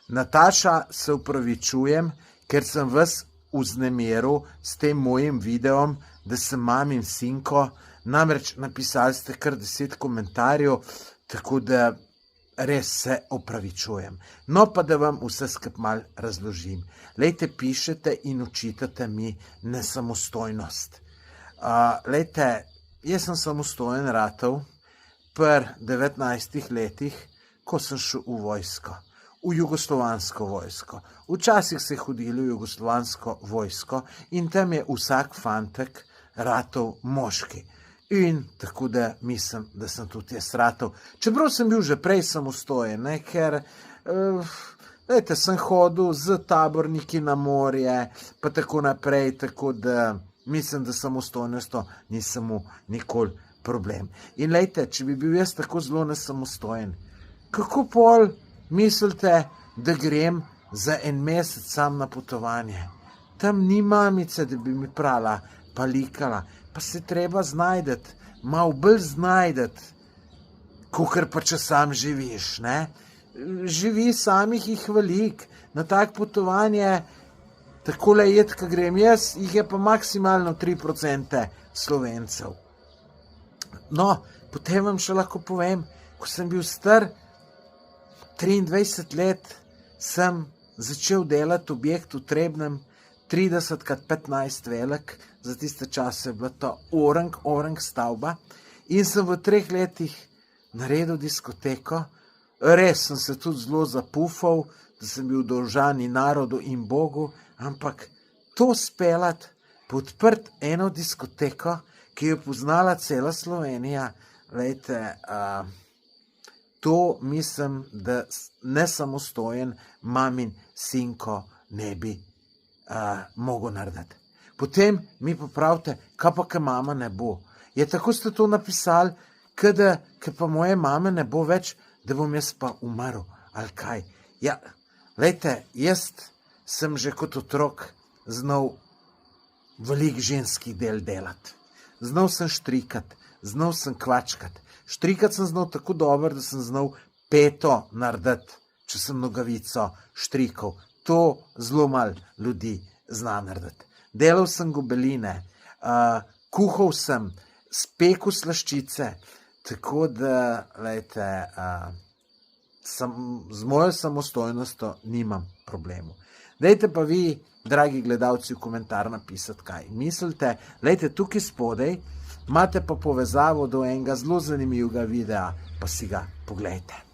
Nataša, se upravičujem, ker sem vas vznemiril s tem mojim videom, da sem mamin sinko, namreč napisali ste kar 10 komentarjev, tako da res se opravičujem. No pa da vam vse skup mal razložim. Lejte, pišete in očitate mi nesamostojnost. Lejte, jaz sem samostojen ratal pri 19 letih, ko sem šel v vojsko, v jugoslovansko vojsko. Včasih se je hodilo v jugoslovansko vojsko in tam je vsak fantek ratal moški. In tako da mislim, da sem tudi jaz ratal. Čeprav sem bil že prej samostojen, ker lejte, sem hodil z taborniki na morje, pa tako naprej, tako da mislim, da samostojnostjo ni samo nikoli problem. In lejte, če bi bil jaz tako zelo nesamostojen, kako pol mislite, da grem za en mesec sam na potovanje? Tam ni mamice, da bi mi prala, pa likala, pa se treba znajdeti, malo bolj znajdeti, kakor pa če sam živiš, ne? Živi samih jih veliko, na tak potovanje, takole jed, ko grem jaz, jih je pa maksimalno 3% Slovencev. No, potem vam še lahko povem, ko sem bil star 23 let, sem začel delati objekt v Trebnjem, 30x15 velik, za tiste čase je bila to orang stavba, in sem v 3 letih naredil diskoteko. Res sem se tudi zelo zapufal, da sem bil dolžan in narodu in Bogu, ampak to speljati, podprt eno diskoteko, ki je poznala cela Slovenija, lejte, to mislim, da nesamostojen mamin sinko ne bi mogel narediti. Potem mi popravite, kaj pa, kaj mama ne bo. Je tako ste to napisali, kaj pa moje mame ne bo več, da bom jaz pa umrl, ali kaj. Ja, lejte, jaz sem že kot otrok znal veliko ženskih del delati. Znal sem štrikati, znal sem kvačkati. Štrikati sem znal tako dobro, da sem znal peto narediti, če sem nogavico štrikal. To zelo malo ljudi zna narediti. Delal sem gobeline, kuhal sem, spekel slaščice, tako da, lejte, z mojo samostojnostjo nimam problemov. Dajte pa vi, dragi gledalci, v komentar napisati, kaj mislite. Lejte, tukaj spodaj imate pa povezavo do enega zelo zanimivega videa, pa si ga poglejte.